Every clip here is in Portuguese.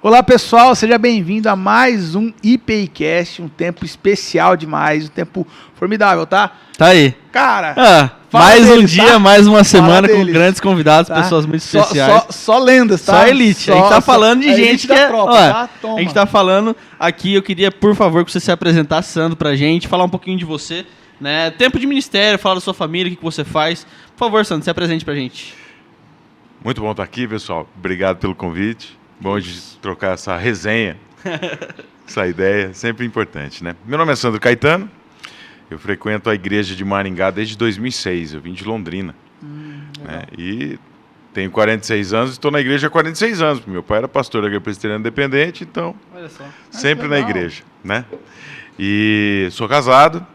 Olá pessoal, seja bem-vindo a mais um IPIcast, um tempo especial demais, um tempo formidável, tá? Tá aí. Cara, mais deles, um dia, tá? mais uma semana Fala com deles, grandes convidados, tá? pessoas muito especiais. Só lendas, tá? Só elite. A gente tá falando de gente que é... tropa, Ó, tá? Toma. A gente tá falando aqui, eu queria, por favor, que você se apresentasse, Sandro, pra gente, falar um pouquinho de você, né? Tempo de ministério, falar da sua família, o que você faz. Por favor, Sandro, se apresente pra gente. Muito bom estar aqui, pessoal. Obrigado pelo convite. Bom de trocar essa resenha, essa ideia, sempre importante, né? Meu nome é Sandro Caetano, eu frequento a igreja de Maringá desde 2006, eu vim de Londrina. Né? E tenho 46 anos e estou na igreja há 46 anos. Meu pai era pastor da Igreja Presbiteriana Independente, então Olha só. sempre na igreja, né? E sou casado.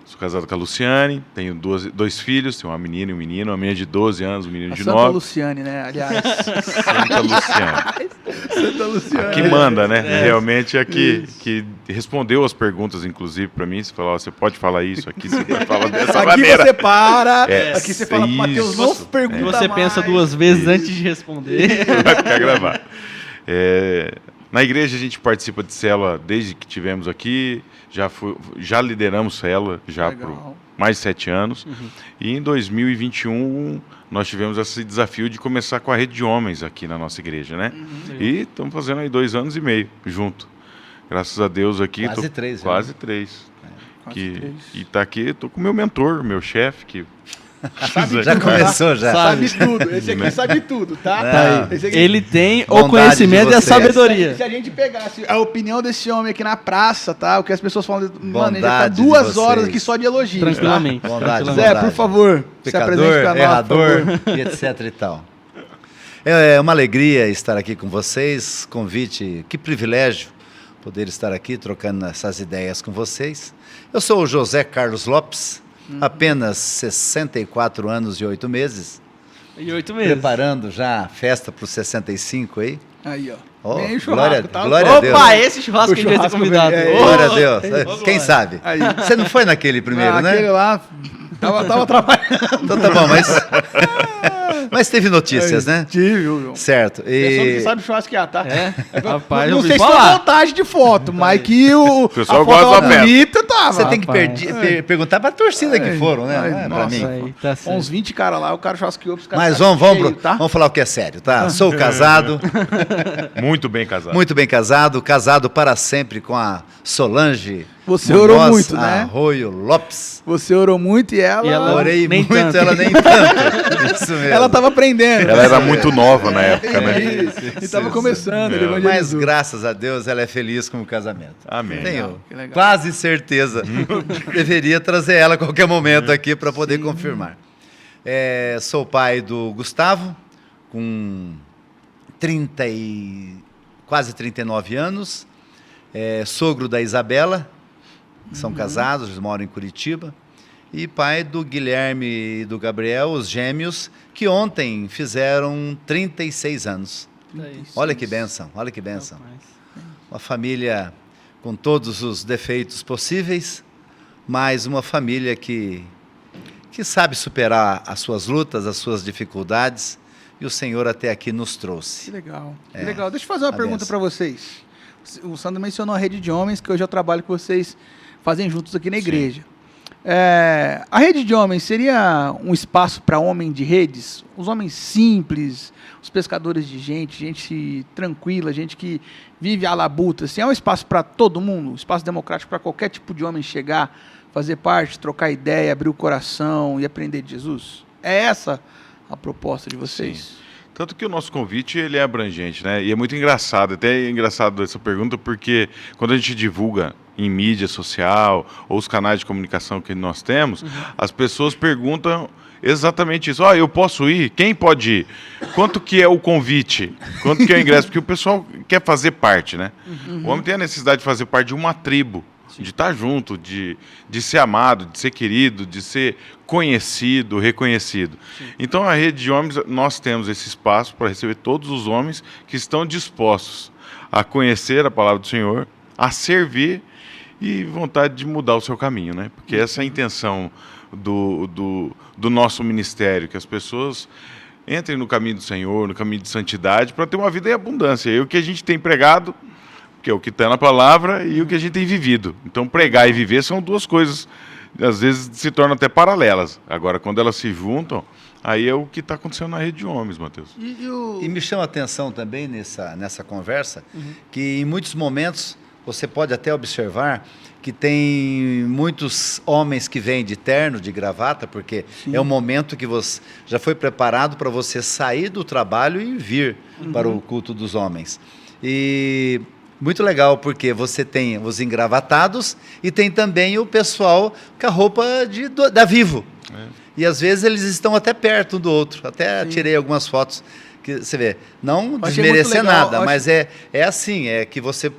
Sou casado com a Luciane, tenho dois filhos, tenho uma menina e um menino, uma menina de 12 anos, um menino de 9. Santa Luciane, né? Aliás. Santa Luciane. Santa Luciane. A que manda, né? Realmente é que respondeu as perguntas, inclusive, para mim. Você falou, você pode falar isso, aqui você pode falar dessa Aqui maneira. você para, aqui você fala, isso. Mateus, não pergunta E você mais. pensa duas vezes antes de responder. Vai ficar gravado. Na igreja a gente participa de célula desde que tivemos aqui, já lideramos célula já por mais de 7 anos. E em 2021 nós tivemos esse desafio de começar com a rede de homens aqui na nossa igreja, né? E estamos fazendo aí 2 anos e meio junto. Graças a Deus aqui. Quase 3. Quase 3. Três. E tá aqui, estou com o meu mentor, meu chefe, que... Já começou, já. Sabe tudo. Esse aqui sabe tudo, tá? Tá Esse aqui... Ele tem o Bondade conhecimento de e a vocês. sabedoria. Se a gente pegasse a opinião desse homem aqui na praça, tá? O que as pessoas falam, mano, ele já tá Bondade de 2 horas vocês. aqui só de elogios. Tranquilamente. Tá? Bondade, Zé, bondade. por favor, se apresente Pecador, pra nós, errador por favor. e etc e tal. É uma alegria estar aqui com vocês, convite, que privilégio poder estar aqui trocando essas ideias com vocês. Eu sou o José Carlos Lopes, apenas 64 anos e 8 meses, E 8 meses. preparando já a festa para os 65 aí. Aí, ó. Oh, Vem churrasco, glória, tá? glória a Deus. Opa, esse churrasco O que a gente vai ser churrasco convidado. vem, Glória a Ô, Deus. ô, Quem glória. sabe? Aí. Você não foi naquele primeiro, né? Aquele lá, tava trabalhando. Então tá bom, mas teve notícias, né? Tive, viu? Certo. Você sabe o churrasco que é, tá? É? Rapaz, eu não ouvi sei se foi falar. montagem de foto, mas que o pessoal a foto gosta da tava festa. bonita, tava. Você tem que Rapaz. perguntar pra torcida que foram, né? Ai, Não é pra nossa, mim. Aí, tá certo. Uns 20 caras lá, o cara churrasqueou pros caras. Mas ficarem vamos cheios, tá? vamos falar o que é sério, tá? Sou casado, Muito bem casado. muito bem casado para sempre com a Solange. Você Munhoz orou muito, né? Arroio Lopes. Você orou muito e ela... E ela- Orei nem muito, tanto. ela nem tanto. Isso mesmo. Ela tava aprendendo. Ela era muito nova na época, né? E tava começando, ele Mas evangelizou. graças a Deus ela é feliz com o casamento. Amém. Tenho que legal. quase certeza. Deveria trazer ela a qualquer momento aqui para poder confirmar. Sou pai do Gustavo, com quase 39 anos. Sogro da Isabela, que são casados, eles moram em Curitiba. E pai do Guilherme e do Gabriel, os gêmeos, que ontem fizeram 36 anos. Olha que bênção, olha que bênção. Uma família com todos os defeitos possíveis, mas uma família que sabe superar as suas lutas, as suas dificuldades, e o Senhor até aqui nos trouxe. Que legal, que legal. Deixa eu fazer uma a pergunta benção. para vocês. O Sandro mencionou a rede de homens, que hoje eu trabalho que vocês fazem juntos aqui na igreja. A rede de homens seria um espaço para homem de redes? Os homens simples, os pescadores de gente tranquila, gente que vive à labuta, assim, é um espaço para todo mundo, um espaço democrático para qualquer tipo de homem chegar, fazer parte, trocar ideia, abrir o coração e aprender de Jesus? É essa a proposta de vocês? Sim. Tanto que o nosso convite ele é abrangente, né? E é muito engraçado, até é engraçado essa pergunta, porque quando a gente divulga em mídia social ou os canais de comunicação que nós temos, as pessoas perguntam exatamente isso. Eu posso ir? Quem pode ir? Quanto que é o convite? Quanto que é o ingresso? Porque o pessoal quer fazer parte, né? O homem tem a necessidade de fazer parte de uma tribo, de estar junto, de ser amado, de ser querido, de ser conhecido, reconhecido. Sim. Então, a rede de homens, nós temos esse espaço para receber todos os homens que estão dispostos a conhecer a palavra do Senhor, a servir e vontade de mudar o seu caminho, né? Porque essa é a intenção do nosso ministério, que as pessoas entrem no caminho do Senhor, no caminho de santidade, para ter uma vida em abundância. E o que a gente tem pregado, que é o que está na palavra, e o que a gente tem vivido. Então, pregar e viver são duas coisas, às vezes se tornam até paralelas. Agora, quando elas se juntam, aí é o que está acontecendo na rede de homens, Matheus. E me chama a atenção também nessa conversa, que em muitos momentos você pode até observar que tem muitos homens que vêm de terno, de gravata, porque é um momento que você já foi preparado para você sair do trabalho e vir para o culto dos homens. E muito legal, porque você tem os engravatados e tem também o pessoal com a roupa da Vivo. E às vezes eles estão até perto um do outro. Até tirei algumas fotos que você vê. Não desmerecer nada, mas é assim, é que você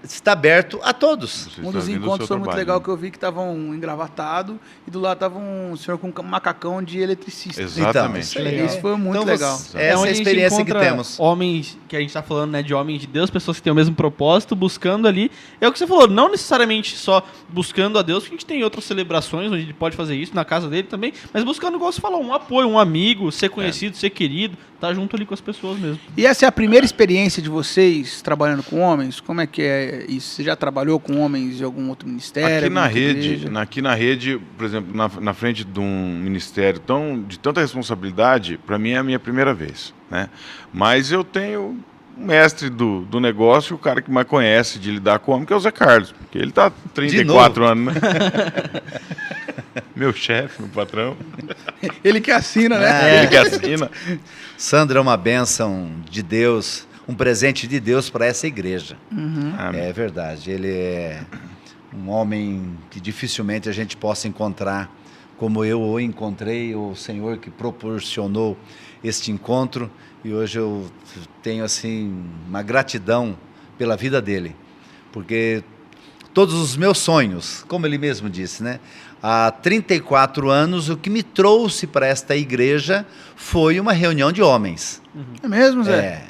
está aberto a todos. Um dos encontros foi muito legal, que eu vi que estavam engravatados e do lado estava um senhor com um macacão de eletricista. Exatamente. Então, isso foi muito legal. Essa é a experiência que temos. Homens, que a gente está falando, né, de homens de Deus, pessoas que têm o mesmo propósito, buscando ali. É o que você falou, não necessariamente só buscando a Deus, porque a gente tem outras celebrações onde ele pode fazer isso, na casa dele também, mas buscando, igual você falou, um apoio, um amigo, ser conhecido, ser querido, estar junto ali com as pessoas mesmo. E essa é a primeira experiência de vocês trabalhando com homens? Como é que é isso? Você já trabalhou com homens de algum outro ministério? Aqui na rede, por exemplo, na frente de um ministério de tanta responsabilidade, para mim é a minha primeira vez, né? Mas eu tenho um mestre do negócio, o cara que mais conhece de lidar com homem, que é o Zé Carlos, porque ele está 34 anos, né? Meu chefe, meu patrão. Ele que assina, né? Ele que assina. Sandro é uma bênção de Deus, um presente de Deus para essa igreja. É verdade. Ele é um homem que dificilmente a gente possa encontrar como eu o encontrei, o Senhor que proporcionou este encontro, e hoje eu tenho assim uma gratidão pela vida dele, porque todos os meus sonhos, como ele mesmo disse, né? Há 34 anos, o que me trouxe para esta igreja foi uma reunião de homens. É mesmo, Zé?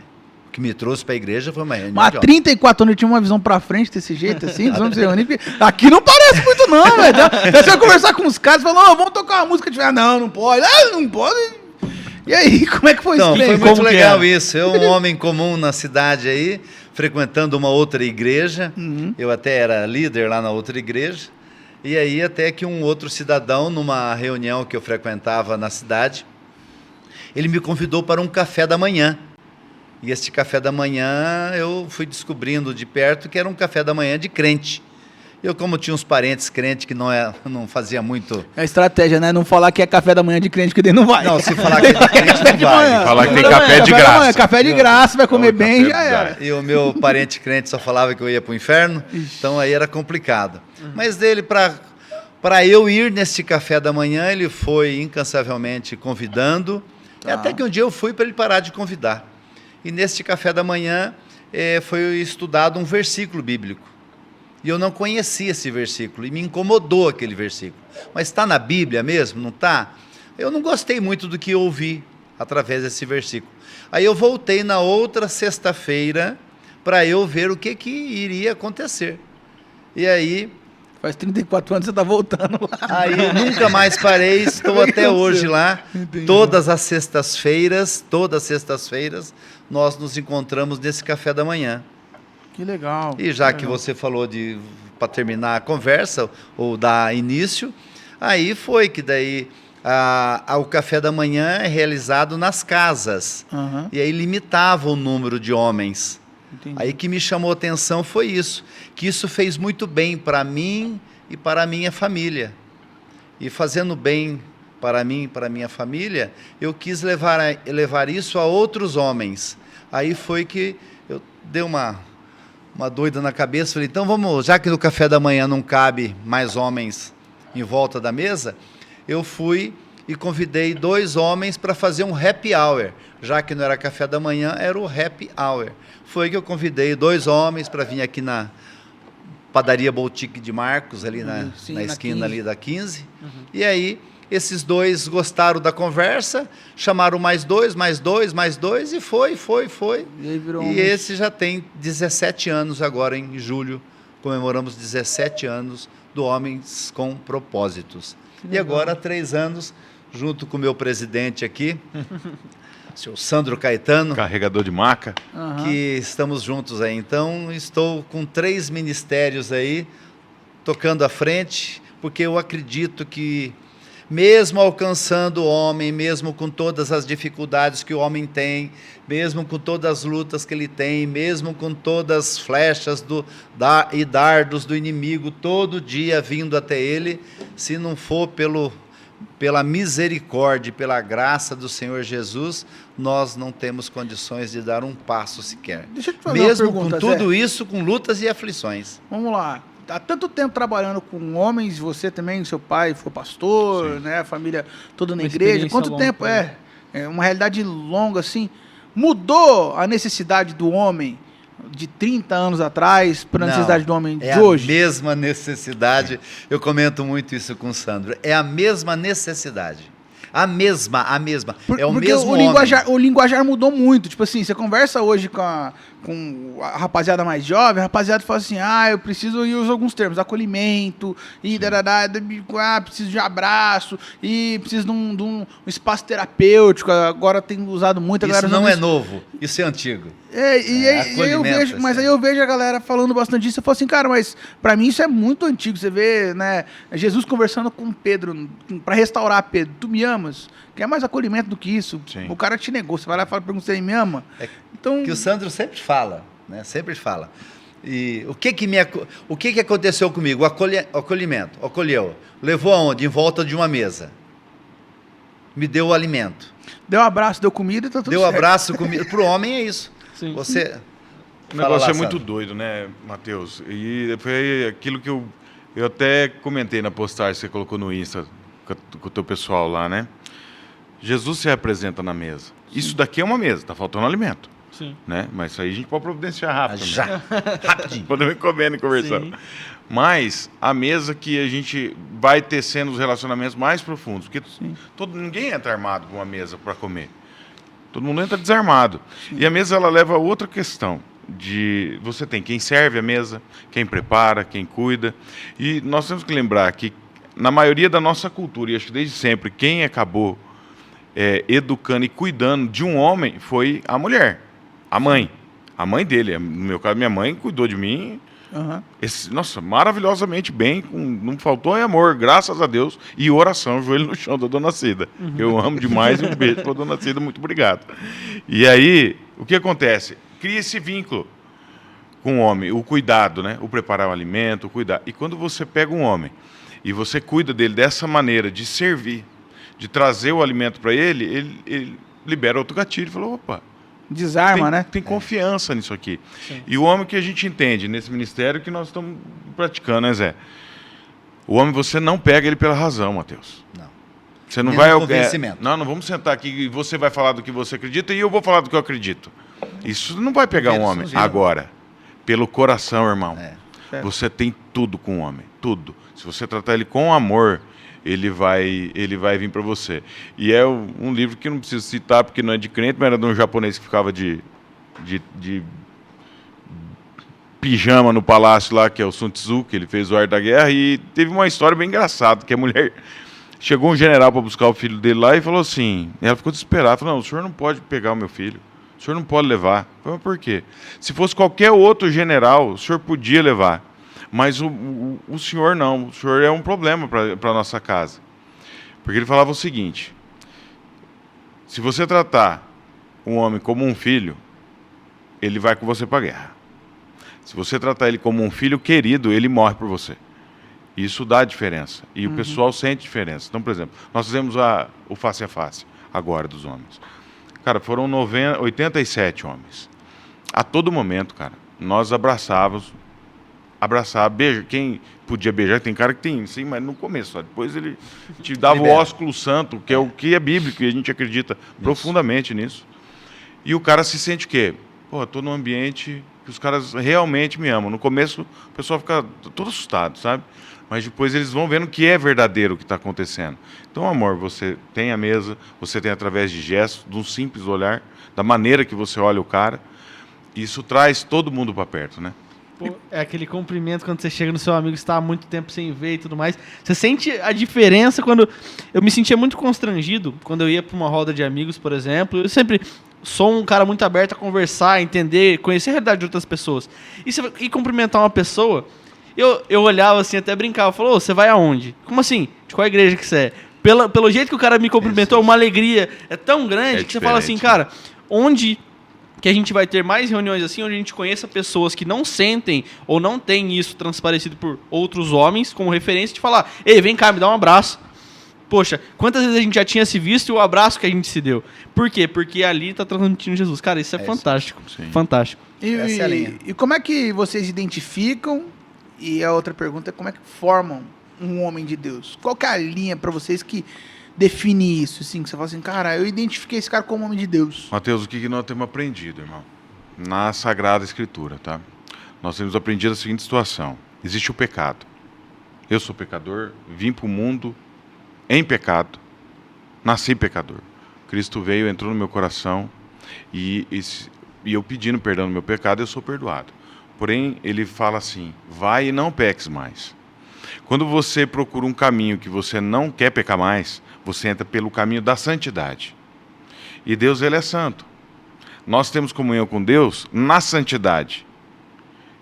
O que me trouxe para a igreja foi uma reunião de homens. Mas 34 anos eu tinha uma visão para frente desse jeito, assim, nós vamos se reunir. Aqui não parece muito não, velho. Você vai conversar com os caras e falar, vamos tocar uma música. Não pode. Não pode. E aí, como é que foi isso? Foi muito legal isso. Eu, um homem comum na cidade aí, frequentando uma outra igreja. Eu até era líder lá na outra igreja. E aí até que um outro cidadão, numa reunião que eu frequentava na cidade, ele me convidou para um café da manhã. E este café da manhã eu fui descobrindo de perto que era um café da manhã de crente. Eu, como tinha uns parentes crentes que não fazia muito... É a estratégia, né? Não falar que é café da manhã de crente, que daí não vai. Não, se falar que é de crente, não vai. Falar que tem café de graça. Café de graça, vai comer bem, já era. E o meu parente crente só falava que eu ia para o inferno, então aí era complicado. Mas dele, para eu ir nesse café da manhã, ele foi incansavelmente convidando, até que um dia eu fui para ele parar de convidar. E neste café da manhã foi estudado um versículo bíblico. E eu não conhecia esse versículo, e me incomodou aquele versículo. Mas está na Bíblia mesmo, não está? Eu não gostei muito do que eu ouvi através desse versículo. Aí eu voltei na outra sexta-feira para eu ver o que iria acontecer. E aí... Faz 34 anos você está voltando lá. Aí eu nunca mais parei, estou até hoje lá. Entendi. Todas as sextas-feiras, nós nos encontramos nesse café da manhã. Que legal. E já que você falou para terminar a conversa, ou dar início, Aí foi que daí o café da manhã é realizado nas casas. Aham, E aí limitava o número de homens. entendi. Aí que me chamou a atenção foi isso, que isso fez muito bem para mim e para a minha família. E fazendo bem para mim e para a minha família, eu quis levar isso a outros homens. Aí foi que eu dei uma doida na cabeça, falei, então vamos, já que no café da manhã não cabe mais homens em volta da mesa, eu fui e convidei 2 homens para fazer um happy hour, já que não era café da manhã, era o happy hour. Foi que eu convidei 2 homens para vir aqui na padaria Boutique de Marcos, ali Sim, na na esquina 15. ali da 15, e aí esses 2 gostaram da conversa, chamaram mais 2, e foi. E aí virou E esse já tem 17 anos agora, em julho, comemoramos 17 anos do Homens com Propósitos. E agora, há 3 anos, junto com o meu presidente aqui, o senhor Sandro Caetano, Carregador de maca. Aham. que estamos juntos aí. Então, estou com 3 ministérios aí, tocando à frente, porque eu acredito que, mesmo alcançando o homem, mesmo com todas as dificuldades que o homem tem, mesmo com todas as lutas que ele tem, mesmo com todas as flechas e dardos do inimigo, todo dia vindo até ele, se não for pela misericórdia e pela graça do Senhor Jesus, nós não temos condições de dar um passo sequer. Deixa eu te fazer uma Mesmo pergunta, com Zé. tudo isso, com lutas e aflições. Vamos lá. Há tanto tempo trabalhando com homens, você também, seu pai foi pastor, né? A família toda na Uma igreja. experiência Quanto longa, tempo né? é uma realidade longa assim? Mudou a necessidade do homem de 30 anos atrás para a Não, necessidade do homem é de hoje? a mesma necessidade. Eu comento muito isso com o Sandro. É a mesma necessidade. A mesma. É o Porque mesmo o linguajar mudou muito. Tipo assim, você conversa hoje com a rapaziada mais jovem, a rapaziada fala assim, eu preciso, e usa alguns termos, acolhimento, e preciso de abraço, e preciso de um espaço terapêutico, agora tem usado muito. A Isso galera usando não é isso. novo, isso é antigo. E aí eu acolhimento, vejo, mas assim. aí eu vejo a galera falando bastante disso, eu falo assim, cara, mas pra mim isso é muito antigo. Você vê, né, Jesus conversando com Pedro pra restaurar Pedro. Tu me amas? Quer mais acolhimento do que isso? Sim. O cara te negou. Você vai lá e pergunta se ele me ama. Então, Que o Sandro sempre fala, né? Sempre fala. E o que aconteceu comigo? O acolhimento, acolheu. Levou aonde? Em volta de uma mesa. Me deu o alimento. deu um abraço, deu comida e tá tudo Deu certo. abraço, comida. Pro homem é isso. Sim. Você... O Fala negócio lá, é muito Sandro. doido, né, Matheus? E foi aquilo que eu até comentei na postagem que você colocou no Insta com o teu pessoal lá, né? Jesus se apresenta na mesa. Isso daqui é uma mesa, tá faltando alimento, Sim. né? Mas isso aí a gente pode providenciar rápido. Já. Rapidinho. Podemos ir comendo e conversando. Sim. Mas a mesa que a gente vai tecendo os relacionamentos mais profundos. Porque ninguém entra armado com uma mesa para comer. Todo mundo entra desarmado. E a mesa ela leva a outra questão. Você tem quem serve a mesa, quem prepara, quem cuida. E nós temos que lembrar que, na maioria da nossa cultura, e acho que desde sempre, quem acabou educando e cuidando de um homem foi a mulher, a mãe. A mãe dele. No meu caso, minha mãe cuidou de mim. Aham. Nossa, maravilhosamente bem, não faltou amor, graças a Deus, e oração, joelho no chão da Dona Cida. Eu amo demais e um beijo para a Dona Cida, muito obrigado. E aí, o que acontece? Cria esse vínculo com o homem, o cuidado, né? O preparar o alimento, o cuidar. E quando você pega um homem e você cuida dele dessa maneira, de servir, de trazer o alimento para ele libera outro gatilho e fala, opa, Desarma, né? tem confiança nisso aqui. Sim. E o homem que a gente entende nesse ministério que nós estamos praticando, né, Zé? O homem, você não pega ele pela razão, Matheus. Não. Você não Nem vai... no convencimento. não vamos sentar aqui e você vai falar do que você acredita e eu vou falar do que eu acredito. Isso não vai pegar um homem. Agora, pelo coração, irmão, você tem tudo com o homem. Tudo. Se você tratar ele com amor, ele vai vir para você. E é um livro que eu não preciso citar, porque não é de crente, mas era de um japonês que ficava de pijama no palácio lá, que é o Sun Tzu, que ele fez o Arte da Guerra, e teve uma história bem engraçada, que a mulher... Chegou um general para buscar o filho dele lá e falou assim, ela ficou desesperada, falou, não, o senhor não pode pegar o meu filho, o senhor não pode levar. Eu falei, mas por quê? Se fosse qualquer outro general, o senhor podia levar. Mas o senhor não, o senhor é um problema para a nossa casa. Porque ele falava o seguinte: se você tratar um homem como um filho, ele vai com você para a guerra. Se você tratar ele como um filho querido, ele morre por você. Isso dá diferença. E o pessoal sente diferença. Então, por exemplo, nós fizemos o face a face agora dos homens. Cara, foram 87 homens. A todo momento, cara, nós abraçávamos, beijo. Quem podia beijar, tem cara que tem, sim, mas no começo, só. Depois ele te dava o ósculo santo, que é o que é bíblico, e a gente acredita profundamente nisso. E o cara se sente o quê? Pô, tô num ambiente que os caras realmente me amam. No começo, o pessoal fica todo assustado, sabe? Mas depois eles vão vendo que é verdadeiro o que está acontecendo. Então, amor, você tem a mesa, você tem através de gestos, de um simples olhar, da maneira que você olha o cara. Isso traz todo mundo para perto, né? Pô, é aquele cumprimento quando você chega no seu amigo que está há muito tempo sem ver e tudo mais. Você sente a diferença quando... Eu me sentia muito constrangido quando eu ia para uma roda de amigos, por exemplo. Eu sempre sou um cara muito aberto a conversar, a entender, conhecer a realidade de outras pessoas. E cumprimentar uma pessoa, eu olhava assim, até brincava. Falou, você vai aonde? Como assim? De qual igreja que você é? Pelo jeito que o cara me cumprimentou, uma alegria é tão grande que você fala assim, cara, onde... que a gente vai ter mais reuniões assim, onde a gente conheça pessoas que não sentem ou não têm isso transparecido por outros homens como referência de falar, ei, vem cá, me dá um abraço. Poxa, quantas vezes a gente já tinha se visto e o abraço que a gente se deu? Por quê? Porque ali tá transmitindo Jesus. Cara, isso é fantástico. Sim. Fantástico. Essa é a linha. E como é que vocês identificam, e a outra pergunta é como é que formam um homem de Deus? Qual que é a linha para vocês que define isso, assim, que você fala assim, cara, eu identifiquei esse cara como homem de Deus? Mateus, o que nós temos aprendido, irmão? Na Sagrada Escritura, tá? Nós temos aprendido a seguinte situação. Existe o pecado. Eu sou pecador, vim para o mundo em pecado, nasci pecador. Cristo veio, entrou no meu coração e eu pedindo perdão no meu pecado, eu sou perdoado. Porém, ele fala assim, vai e não peques mais. Quando você procura um caminho que você não quer pecar mais, você entra pelo caminho da santidade. E Deus, ele é santo. Nós temos comunhão com Deus na santidade.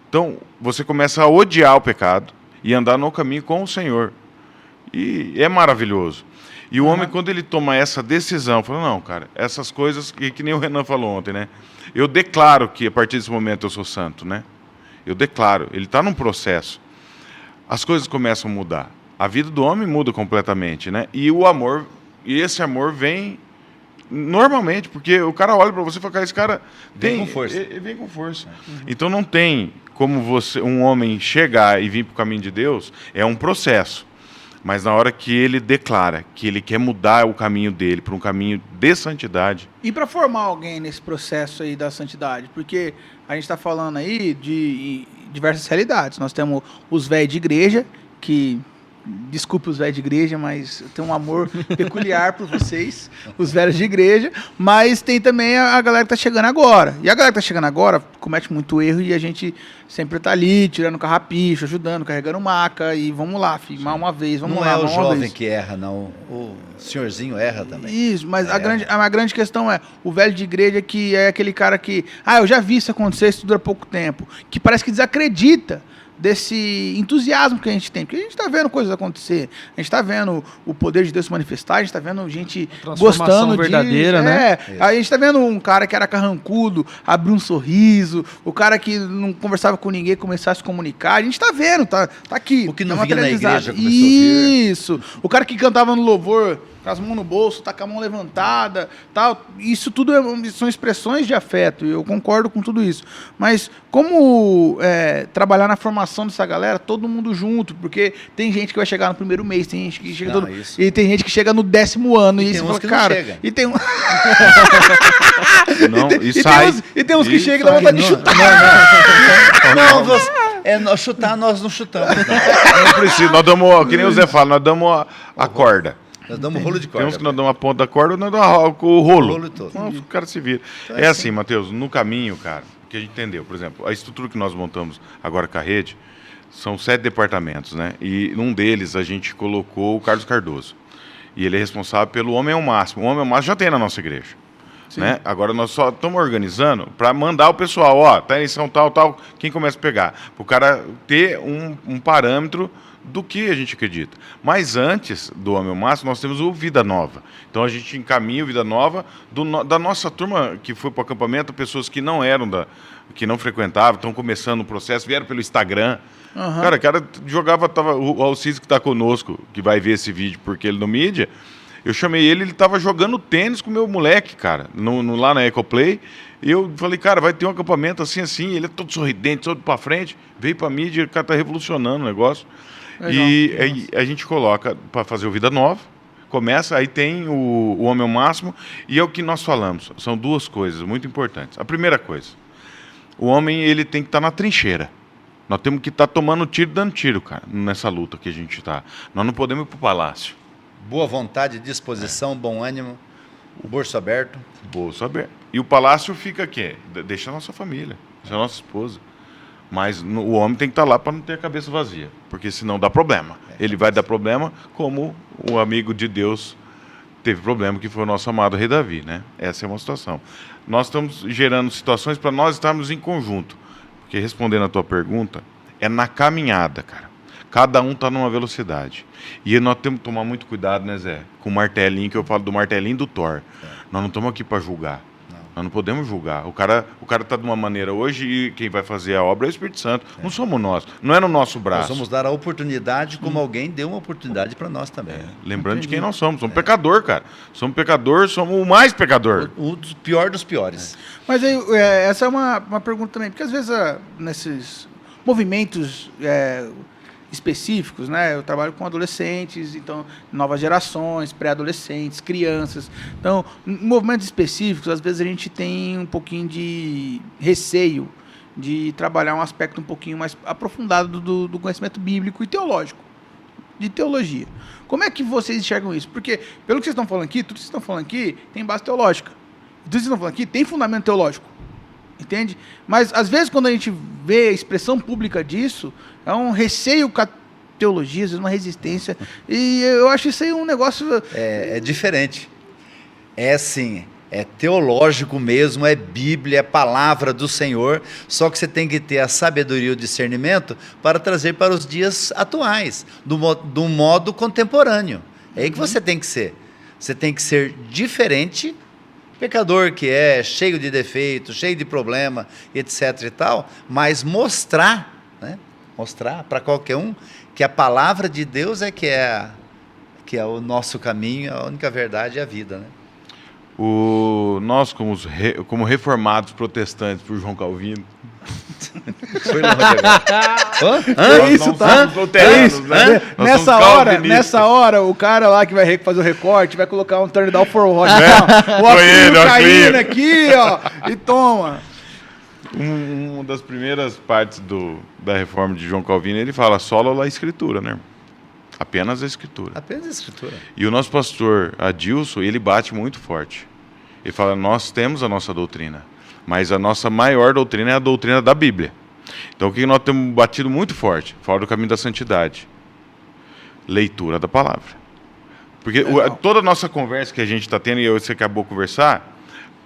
Então, você começa a odiar o pecado e andar no caminho com o Senhor. E é maravilhoso. E o homem, quando ele toma essa decisão, fala, não, cara, essas coisas, que nem o Renan falou ontem, né? Eu declaro que a partir desse momento eu sou santo, né? Eu declaro. Ele está num processo. As coisas começam a mudar. A vida do homem muda completamente, né? E o amor, e esse amor vem normalmente, porque o cara olha para você e fala, cara, esse cara vem com força. Ele vem com força. Então não tem como um homem chegar e vir para o caminho de Deus, é um processo. Mas na hora que ele declara que ele quer mudar o caminho dele para um caminho de santidade. E para formar alguém nesse processo aí da santidade? Porque a gente está falando aí de diversas realidades. Nós temos os velhos de igreja, que... Desculpe os velhos de igreja, mas eu tenho um amor peculiar por vocês, os velhos de igreja, mas tem também a galera que tá chegando agora. E a galera que tá chegando agora comete muito erro e a gente sempre tá ali, tirando carrapicho, ajudando, carregando maca e vamos lá, filho, mais uma vez, vamos não lá. Não é o jovem vez. que erra, não. O senhorzinho erra também. Isso, mas a grande questão é o velho de igreja que é aquele cara que, eu já vi isso acontecer, isso dura pouco tempo, que parece que desacredita desse entusiasmo que a gente tem, porque a gente está vendo coisas acontecer, a gente está vendo o poder de Deus se manifestar, a gente está vendo gente gostando verdadeira, né? A gente está vendo um cara que era carrancudo, abrir um sorriso, o cara que não conversava com ninguém começar a se comunicar, a gente está vendo, tá aqui. O que não tá vinha na igreja começou Isso, o cara que cantava no louvor, com as mãos no bolso, tá com a mão levantada, tal. Isso tudo são expressões de afeto, e eu concordo com tudo isso. Mas como trabalhar na formação dessa galera, todo mundo junto, porque tem gente que vai chegar no primeiro mês, tem gente que chega e tem gente que chega no 10º ano, e tem uns fala, que cara, não chega. E tem tem uns que chegam e dá vontade de chutar. Nós chutar, nós não chutamos. Não precisa, nós damos, que nem o Zé fala, nós damos a corda. Nós damos rolo de corda. Temos que nós damos a ponta da corda, nós damos o rolo. O rolo todo. Então, o cara se vira. Então é assim, Mateus, no caminho, cara, que a gente entendeu, por exemplo, a estrutura que nós montamos agora com a rede, são 7 departamentos, né? E num deles a gente colocou o Carlos Cardoso. E ele é responsável pelo Homem ao Máximo. O Homem ao Máximo já tem na nossa igreja. Sim. né? Agora nós só estamos organizando para mandar o pessoal, ó, tá em eleição tal, tal, quem começa a pegar? Para o cara ter um parâmetro do que a gente acredita. Mas antes do Homem ao Máximo, nós temos o Vida Nova. Então a gente encaminha o Vida Nova da nossa turma que foi para o acampamento, pessoas que não eram que não frequentavam, estão começando o processo, vieram pelo Instagram. Aham. Cara, o cara jogava, o Alcides que está conosco, que vai ver esse vídeo porque ele no mídia, eu chamei ele estava jogando tênis com o meu moleque, cara, lá na Ecoplay, e eu falei, cara, vai ter um acampamento assim, ele é todo sorridente, todo para frente, veio para mídia, o cara tá revolucionando o negócio. Legal. E aí a gente coloca para fazer o Vida Nova, começa, aí tem o Homem ao Máximo, e é o que nós falamos, são duas coisas muito importantes. A primeira coisa, o homem ele tem que estar na trincheira. Nós temos que estar tomando tiro, dando tiro, cara, nessa luta que a gente está. Nós não podemos ir para o palácio. Boa vontade, disposição, bom ânimo, o bolso aberto. Bolso aberto. E o palácio fica aqui, deixa a nossa família, deixa a nossa esposa. Mas o homem tem que estar lá para não ter a cabeça vazia, porque senão dá problema. Ele vai dar problema como o amigo de Deus teve problema, que foi o nosso amado rei Davi, né? Essa é uma situação. Nós estamos gerando situações para nós estarmos em conjunto. Porque respondendo a tua pergunta, é na caminhada, cara. Cada um está numa velocidade. E nós temos que tomar muito cuidado, né, Zé? Com o martelinho, que eu falo do martelinho do Thor. Nós não estamos aqui para julgar. Nós não podemos julgar. O cara está de uma maneira hoje e quem vai fazer a obra é o Espírito Santo. Não somos nós. Não é no nosso braço. Nós vamos dar a oportunidade como alguém deu uma oportunidade para nós também. Lembrando de quem nós somos. Somos pecador, cara. Somos pecador, somos o mais pecador. O pior dos piores. Mas aí, essa é uma pergunta também, porque às vezes nesses movimentos específicos, né? Eu trabalho com adolescentes, então novas gerações, pré-adolescentes, crianças. Então, em movimentos específicos, às vezes a gente tem um pouquinho de receio de trabalhar um aspecto um pouquinho mais aprofundado do conhecimento bíblico e teológico, de teologia. Como é que vocês enxergam isso? Porque, pelo que vocês estão falando aqui, tudo que vocês estão falando aqui tem base teológica. Tudo que vocês estão falando aqui tem fundamento teológico. Entende? Mas, às vezes, quando a gente vê a expressão pública disso, é um receio com a teologia, às vezes uma resistência. E eu acho isso aí um negócio... É diferente. É assim, é teológico mesmo, é Bíblia, é palavra do Senhor, só que você tem que ter a sabedoria e o discernimento para trazer para os dias atuais, do modo contemporâneo. É aí que você tem que ser. Você tem que ser diferente, pecador que é, cheio de defeitos, cheio de problema, etc e tal, mas mostrar, né? Mostrar para qualquer um que a palavra de Deus que é o nosso caminho, a única verdade é a vida, né? Nós, como reformados protestantes por João Calvino, Foi longe agora. É isso, tá? É isso, né? Nessa hora, o cara lá que vai fazer o recorte vai colocar um turn down for what. O Foi ele, óculos ó, caindo foi aqui, ó, e toma. Uma das primeiras partes da reforma de João Calvino, ele fala solo a escritura, né? Apenas a escritura. Apenas a escritura. E o nosso pastor Adilson, ele bate muito forte. Ele fala, nós temos a nossa doutrina, mas a nossa maior doutrina é a doutrina da Bíblia. Então o que nós temos batido muito forte? Fora do caminho da santidade. Leitura da palavra. Porque toda a nossa conversa que a gente está tendo, e você acabou de conversar,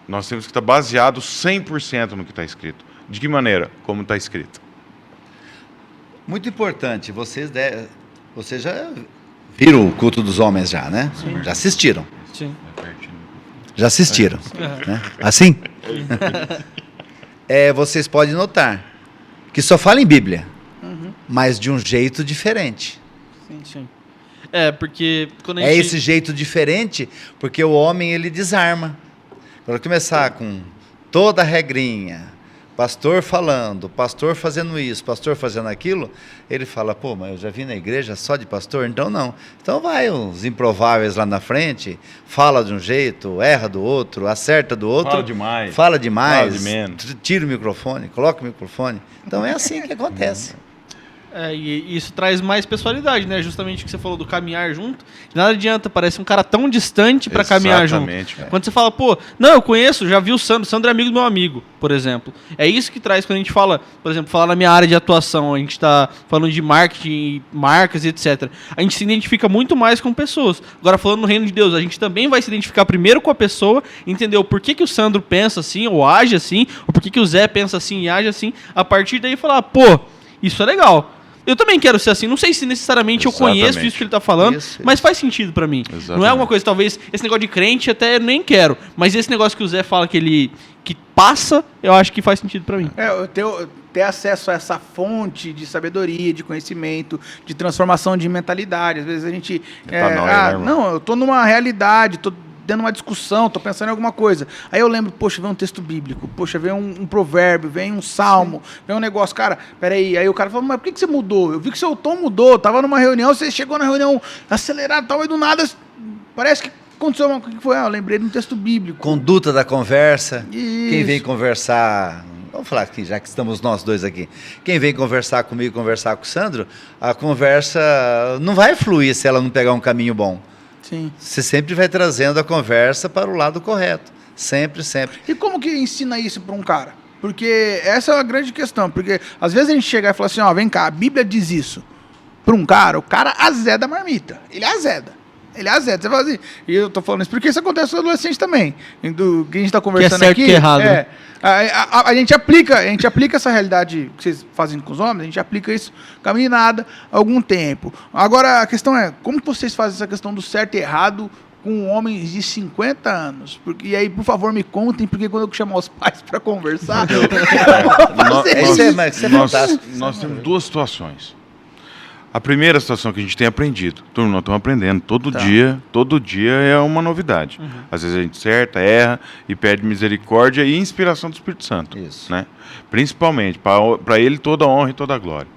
nós temos que estar baseado 100% no que está escrito. De que maneira? Como está escrito. Muito importante, vocês já viram o culto dos homens já, né? Sim. Já assistiram. Sim. Já assistiram. Né? Assim? Vocês podem notar que só fala em Bíblia, mas de um jeito diferente. Sim. Porque quando a gente... É esse jeito diferente porque o homem ele desarma. Quando começar com toda a regrinha, pastor falando, pastor fazendo isso, pastor fazendo aquilo, ele fala, pô, mas eu já vim na igreja só de pastor, então não. Então vai os improváveis lá na frente, fala de um jeito, erra do outro, acerta do outro. Fala demais, de menos. Tira o microfone, coloca o microfone. Então é assim que acontece. E isso traz mais pessoalidade, né? Justamente o que você falou do caminhar junto. De nada adianta, parece um cara tão distante pra caminhar junto. Exatamente, cara. Quando você fala, pô, não, eu conheço, já vi o Sandro é amigo do meu amigo, por exemplo. É isso que traz quando a gente fala, por exemplo, falar na minha área de atuação, a gente tá falando de marketing, marcas e etc. A gente se identifica muito mais com pessoas. Agora, falando no reino de Deus, a gente também vai se identificar primeiro com a pessoa, entender o porquê que o Sandro pensa assim, ou age assim, ou porquê que o Zé pensa assim e age assim. A partir daí falar, pô, isso é legal. Eu também quero ser assim. Não sei se necessariamente eu conheço isso que ele tá falando, mas faz sentido pra mim. Exatamente. Não é alguma coisa, talvez, esse negócio de crente até eu nem quero. Mas esse negócio que o Zé fala que passa, eu acho que faz sentido pra mim. Eu ter acesso a essa fonte de sabedoria, de conhecimento, de transformação de mentalidade. Às vezes a gente... não, eu tô numa realidade, tô dando uma discussão, tô pensando em alguma coisa. Aí eu lembro, poxa, vem um texto bíblico, poxa, vem um provérbio, vem um salmo, vem um negócio, cara, peraí. Aí o cara fala, mas por que você mudou? Eu vi que seu tom mudou, tava numa reunião, você chegou na reunião acelerado e tal, e do nada, parece que aconteceu uma coisa que foi, eu lembrei de um texto bíblico. Conduta da conversa. Isso. Quem vem conversar... Vamos falar aqui, já que estamos nós dois aqui. Quem vem conversar comigo, conversar com o Sandro, a conversa não vai fluir se ela não pegar um caminho bom. Sim. Você sempre vai trazendo a conversa para o lado correto. Sempre, sempre. E como que ensina isso para um cara? Porque essa é uma grande questão. Porque às vezes a gente chega e fala assim, ó, vem cá, a Bíblia diz isso. Para um cara, o cara azeda a marmita. Ele azeda. Você fala assim, e eu tô falando isso porque isso acontece com adolescente também. Do que a gente tá conversando certo, aqui. que é errado. A gente aplica essa realidade que vocês fazem com os homens, a gente aplica isso com a meninada há algum tempo. Agora a questão é, como que vocês fazem essa questão do certo e errado com homens de 50 anos? E aí, por favor, me contem, porque quando eu chamar os pais para conversar, Isso é fantástico. Nós temos duas situações. A primeira situação que a gente tem aprendido, nós estamos aprendendo, todo dia é uma novidade. Às vezes a gente acerta, erra e pede misericórdia e inspiração do Espírito Santo. Isso. Né? Principalmente, para ele toda a honra e toda a glória.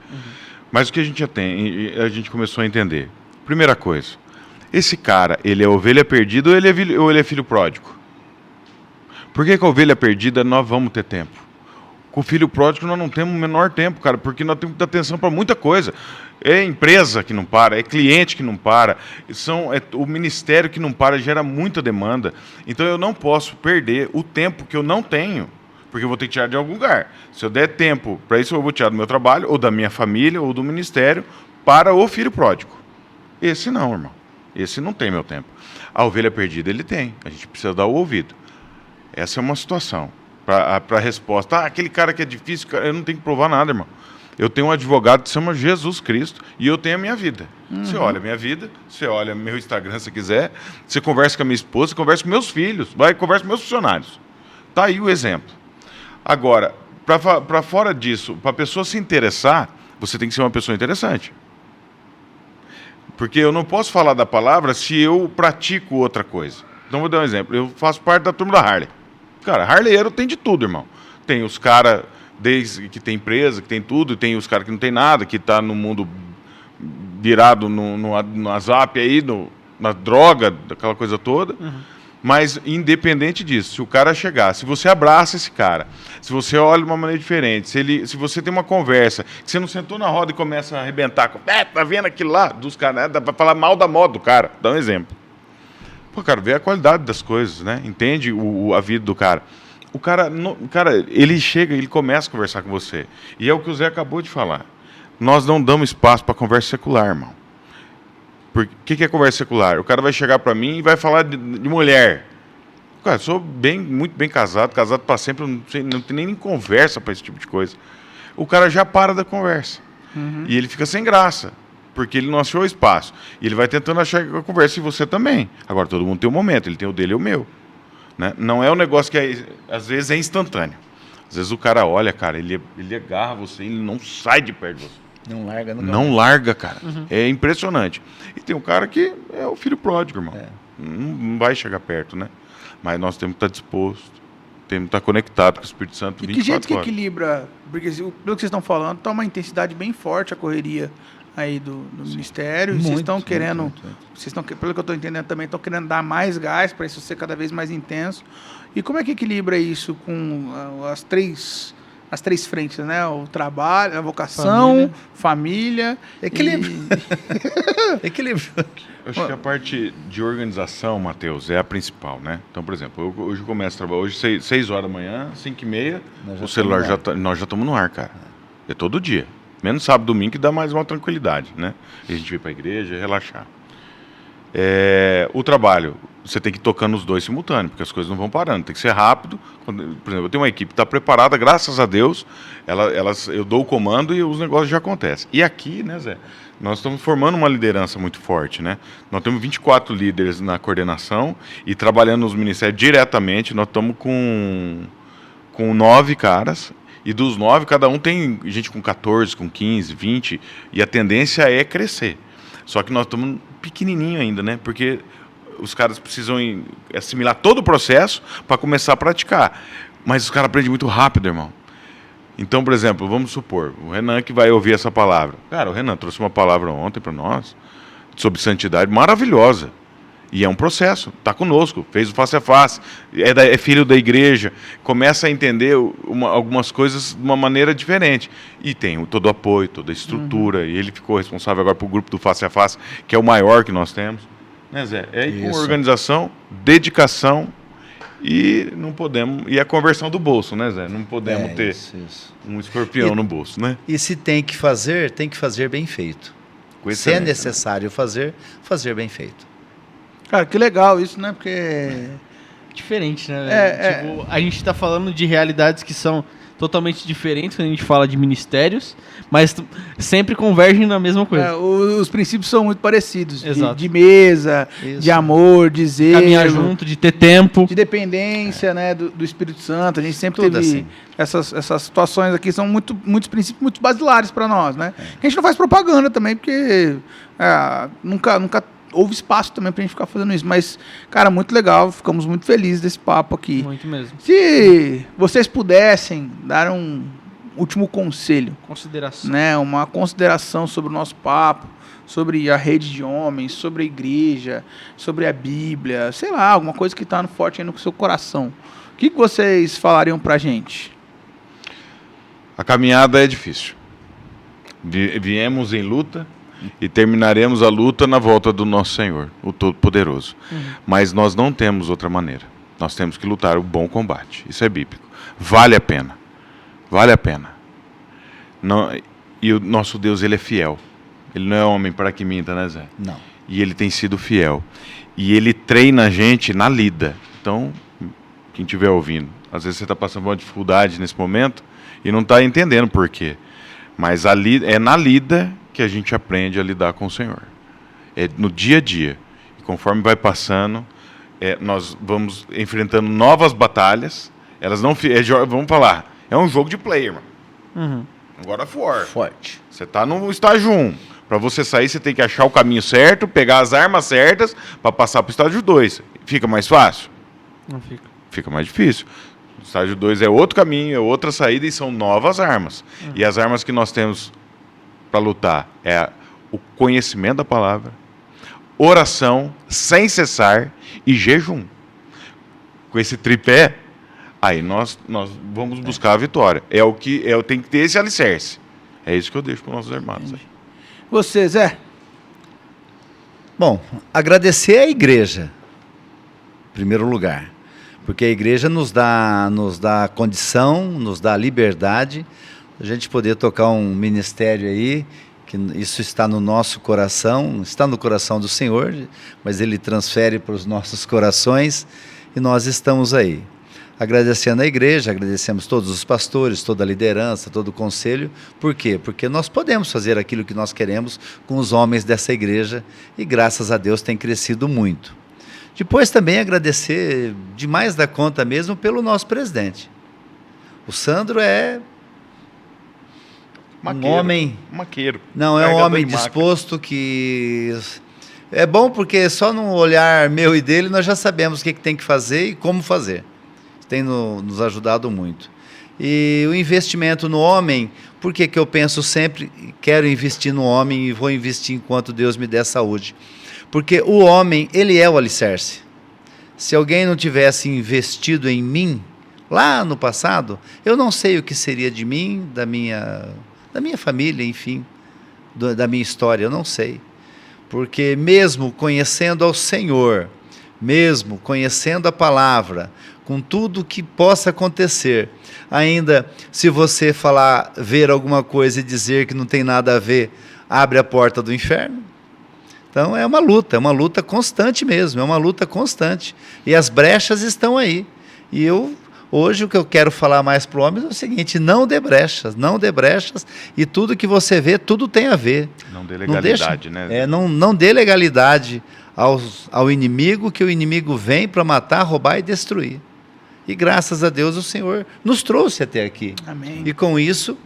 Mas o que a gente já tem, a gente começou a entender. Primeira coisa, esse cara, ele é ovelha perdida ou ele é filho pródigo? Por que com a ovelha perdida nós vamos ter tempo? Com o filho pródigo nós não temos o menor tempo, cara, porque nós temos que dar atenção para muita coisa. É empresa que não para, é cliente que não para, o ministério que não para, gera muita demanda. Então eu não posso perder o tempo que eu não tenho, porque eu vou ter que tirar de algum lugar. Se eu der tempo para isso, eu vou tirar do meu trabalho, ou da minha família, ou do ministério, para o filho pródigo. Esse não, irmão. Esse não tem meu tempo. A ovelha perdida ele tem, a gente precisa dar o ouvido. Essa é uma situação. Para a resposta, aquele cara que é difícil, eu não tenho que provar nada, irmão. Eu tenho um advogado que se chama Jesus Cristo e eu tenho a minha vida. Você olha a minha vida, você olha meu Instagram se quiser, você conversa com a minha esposa, você conversa com meus filhos, conversa com meus funcionários. Tá aí o exemplo. Agora, para fora disso, para a pessoa se interessar, você tem que ser uma pessoa interessante. Porque eu não posso falar da palavra se eu pratico outra coisa. Então vou dar um exemplo. Eu faço parte da turma da Harley. Cara, harleiro tem de tudo, irmão. Tem os caras desde que tem empresa, que tem tudo, e tem os caras que não tem nada, que tá no mundo virado no WhatsApp aí, na droga, aquela coisa toda. Mas independente disso, se o cara chegar, se você abraça esse cara, se você olha de uma maneira diferente, se você tem uma conversa, que você não sentou na roda e começa a arrebentar, tá vendo aquilo lá dos caras, né? Dá pra falar mal da moda do cara, dá um exemplo. Pô, cara, vê a qualidade das coisas, né? Entende a vida do cara. O cara, ele chega, ele começa a conversar com você. E é o que o Zé acabou de falar. Nós não damos espaço para conversa secular, irmão. O que é conversa secular? O cara vai chegar para mim e vai falar de mulher. Cara, eu sou muito bem casado para sempre, não tem nem conversa para esse tipo de coisa. O cara já para da conversa. E ele fica sem graça, porque ele não achou espaço. E ele vai tentando achar a conversa, e você também. Agora, todo mundo tem um momento, ele tem o dele e o meu. Né? Não é um negócio que às vezes é instantâneo. Às vezes o cara olha, cara, ele agarra você, ele não sai de perto de você. Não larga, não larga, cara. É impressionante. E tem um cara que é o filho pródigo, irmão. Não vai chegar perto, né? Mas nós temos que estar disposto, temos que estar conectado com o Espírito Santo 24 horas. E que jeito que horas. equilibra? Porque pelo que vocês estão falando, está uma intensidade bem forte a correria aí do ministério. Muito, vocês estão querendo, muito. Vocês estão, pelo que eu estou entendendo também, estão querendo dar mais gás para isso ser cada vez mais intenso. E como é que equilibra isso com as três as 3 frentes, né? O trabalho, a vocação, família Equilíbrio. Equilíbrio. Eu acho que a parte de organização, Matheus, é a principal, né? Então, por exemplo, hoje eu começo a trabalhar, hoje 6 horas da manhã, 5h30, o celular nós já estamos no ar, cara. É todo dia. Menos sábado, domingo, que dá mais uma tranquilidade, né? E a gente vir para a igreja, relaxar. O trabalho, você tem que ir tocando os dois simultâneos, porque as coisas não vão parando, tem que ser rápido. Por exemplo, eu tenho uma equipe que está preparada, graças a Deus, eu dou o comando e os negócios já acontecem. E aqui, né, Zé, nós estamos formando uma liderança muito forte, né? Nós temos 24 líderes na coordenação e trabalhando nos ministérios diretamente, nós estamos com 9 caras, e dos 9, cada um tem gente com 14, com 15, 20, e a tendência é crescer. Só que nós estamos pequenininho ainda, né? Porque os caras precisam assimilar todo o processo para começar a praticar. Mas os caras aprendem muito rápido, irmão. Então, por exemplo, vamos supor, o Renan que vai ouvir essa palavra. Cara, o Renan trouxe uma palavra ontem para nós sobre santidade maravilhosa. E é um processo, está conosco, fez o face a face, é filho da igreja, começa a entender algumas coisas de uma maneira diferente. E tem todo o apoio, toda a estrutura, e ele ficou responsável agora pelo grupo do face a face, que é o maior que nós temos. Né, Zé? Com organização, dedicação e não podemos. E a conversão do bolso, né, Zé? Não podemos ter um escorpião no bolso, né? E se tem que fazer bem feito. Se é necessário fazer bem feito. Cara, que legal isso, né? Porque... Diferente, né? Tipo, a gente tá falando de realidades que são totalmente diferentes quando a gente fala de ministérios, mas sempre convergem na mesma coisa. Os princípios são muito parecidos. De mesa, Isso. de amor, de zelo. Caminhar junto, de ter tempo. De dependência, né, do Espírito Santo. A gente sempre Tudo teve assim. essas situações aqui, são muitos princípios muito basilares para nós, né? A gente não faz propaganda também, porque nunca houve espaço também pra gente ficar fazendo isso. Mas, cara, muito legal. Ficamos muito felizes desse papo aqui. Muito mesmo. Se vocês pudessem dar um último conselho, Consideração. né, uma consideração sobre o nosso papo, sobre a rede de homens, sobre a igreja, sobre a Bíblia, sei lá, alguma coisa que está forte aí no seu coração. O que vocês falariam pra gente? A caminhada é difícil. Viemos em luta e terminaremos a luta na volta do nosso Senhor, o Todo-Poderoso. Mas nós não temos outra maneira. Nós temos que lutar o bom combate. Isso é bíblico. Vale a pena. Vale a pena. Não, e o nosso Deus, ele é fiel. Ele não é homem para que minta, né, Zé? Não. E ele tem sido fiel. E ele treina a gente na lida. Então, quem estiver ouvindo, às vezes você está passando por uma dificuldade nesse momento e não está entendendo por quê. Mas é na lida que a gente aprende a lidar com o Senhor. É no dia a dia. E conforme vai passando, nós vamos enfrentando novas batalhas. Elas não... vamos falar, é um jogo de player, mano. Agora Forte. Você está no estágio 1. Para você sair, você tem que achar o caminho certo, pegar as armas certas para passar para o estágio 2. Fica mais fácil? Não fica. Fica mais difícil. O estágio 2 é outro caminho, é outra saída e são novas armas. E as armas que nós temos para lutar é o conhecimento da palavra, oração sem cessar e jejum. Com esse tripé, aí nós vamos buscar a vitória. Tem que ter esse alicerce. É isso que eu deixo para os nossos irmãos. Você, Zé? Bom, agradecer à igreja, em primeiro lugar. Porque a igreja nos dá condição, nos dá liberdade, a gente poder tocar um ministério aí, que isso está no nosso coração, está no coração do Senhor, mas Ele transfere para os nossos corações e nós estamos aí. Agradecendo a igreja, agradecemos todos os pastores, toda a liderança, todo o conselho. Por quê? Porque nós podemos fazer aquilo que nós queremos com os homens dessa igreja e graças a Deus tem crescido muito. Depois também agradecer demais da conta mesmo pelo nosso presidente. O Sandro é um homem... Maqueiro. Não, é um homem disposto que... É bom porque só no olhar meu e dele nós já sabemos o que tem que fazer e como fazer. Tem nos ajudado muito. E o investimento no homem, por que eu penso sempre, quero investir no homem e vou investir enquanto Deus me der saúde? Porque o homem, ele é o alicerce. Se alguém não tivesse investido em mim, lá no passado, eu não sei o que seria de mim, da minha família, enfim, da minha história, eu não sei. Porque mesmo conhecendo ao Senhor, mesmo conhecendo a palavra, com tudo que possa acontecer, ainda se você falar, ver alguma coisa e dizer que não tem nada a ver, abre a porta do inferno. Então é uma luta constante mesmo, é uma luta constante. E as brechas estão aí. E hoje o que eu quero falar mais para o homem é o seguinte: não dê brechas, e tudo que você vê, tudo tem a ver. Não dê legalidade, né? Não dê legalidade ao inimigo, que o inimigo vem para matar, roubar e destruir. E graças a Deus o Senhor nos trouxe até aqui. Amém. E com isso,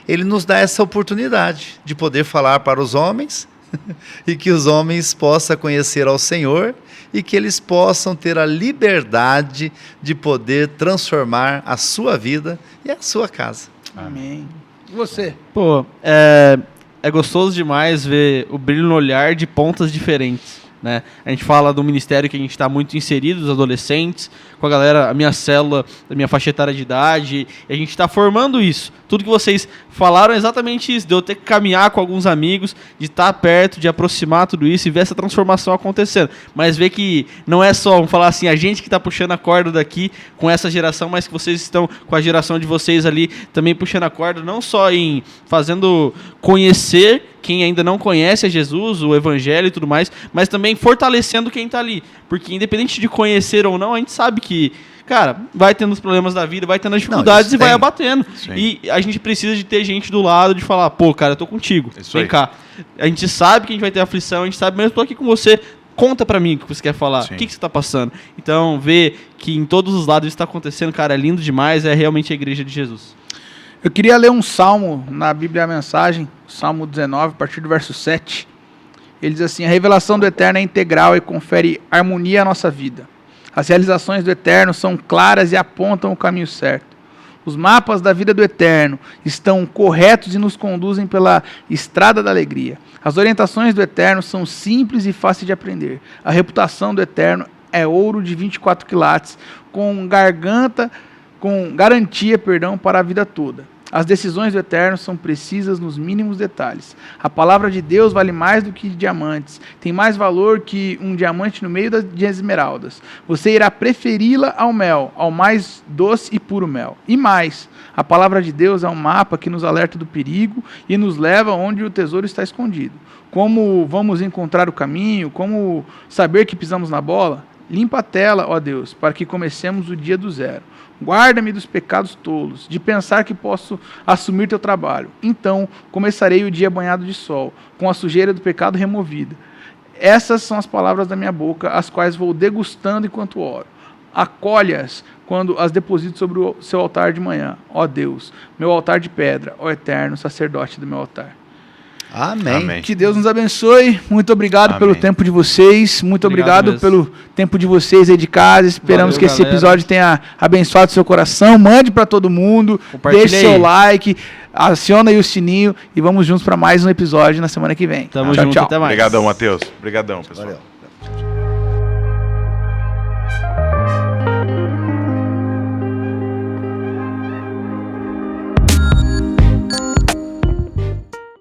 Ele nos dá essa oportunidade de poder falar para os homens e que os homens possam conhecer ao Senhor e que eles possam ter a liberdade de poder transformar a sua vida e a sua casa. Amém. E você? Pô, é gostoso demais ver o brilho no olhar de pontas diferentes, né? A gente fala do ministério que a gente está muito inserido, dos adolescentes, com a galera, a minha célula, a minha faixa etária de idade, e a gente está formando isso. Tudo que vocês falaram é exatamente isso, de eu ter que caminhar com alguns amigos, de estar perto, de aproximar tudo isso e ver essa transformação acontecendo. Mas ver que não é só, vamos falar assim, a gente que está puxando a corda daqui com essa geração, mas que vocês estão com a geração de vocês ali também puxando a corda, não só em fazendo conhecer quem ainda não conhece a Jesus, o Evangelho e tudo mais, mas também fortalecendo quem está ali. Porque independente de conhecer ou não, a gente sabe que, cara, vai tendo os problemas da vida, vai tendo as dificuldades e vai abatendo. Sim. E a gente precisa de ter gente do lado, de falar, pô, cara, eu tô contigo, Isso vem aí. cá. A gente sabe que a gente vai ter aflição, a gente sabe, mas eu tô aqui com você, conta pra mim o que você quer falar, Sim. o que você tá passando. Então, ver que em todos os lados isso tá acontecendo, cara, é lindo demais, é realmente a igreja de Jesus. Eu queria ler um salmo na Bíblia, a mensagem, Salmo 19, a partir do verso 7. Ele diz assim: a revelação do Eterno é integral e confere harmonia à nossa vida. As realizações do Eterno são claras e apontam o caminho certo. Os mapas da vida do Eterno estão corretos e nos conduzem pela estrada da alegria. As orientações do Eterno são simples e fáceis de aprender. A reputação do Eterno é ouro de 24 quilates, com garantia, para a vida toda. As decisões do Eterno são precisas nos mínimos detalhes. A palavra de Deus vale mais do que diamantes. Tem mais valor que um diamante no meio de esmeraldas. Você irá preferi-la ao mel, ao mais doce e puro mel. E mais, a palavra de Deus é um mapa que nos alerta do perigo e nos leva onde o tesouro está escondido. Como vamos encontrar o caminho? Como saber que pisamos na bola? Limpa a tela, ó Deus, para que comecemos o dia do zero. Guarda-me dos pecados tolos, de pensar que posso assumir teu trabalho. Então começarei o dia banhado de sol, com a sujeira do pecado removida. Essas são as palavras da minha boca, as quais vou degustando enquanto oro. Acolhe-as quando as deposito sobre o seu altar de manhã, ó Deus, meu altar de pedra, ó Eterno, sacerdote do meu altar. Amém. Amém. Que Deus nos abençoe. Muito obrigado Amém. pelo tempo de vocês. Muito obrigado mesmo. pelo tempo de vocês aí de casa. Esperamos Valeu, que esse galera. episódio tenha abençoado seu coração. Mande para todo mundo. Compartilha Deixe seu aí. like. Aciona aí o sininho. E vamos juntos para mais um episódio na semana que vem. Tamo Tchau, junto, tchau. até mais. Obrigadão, Matheus. Obrigadão, pessoal. Valeu.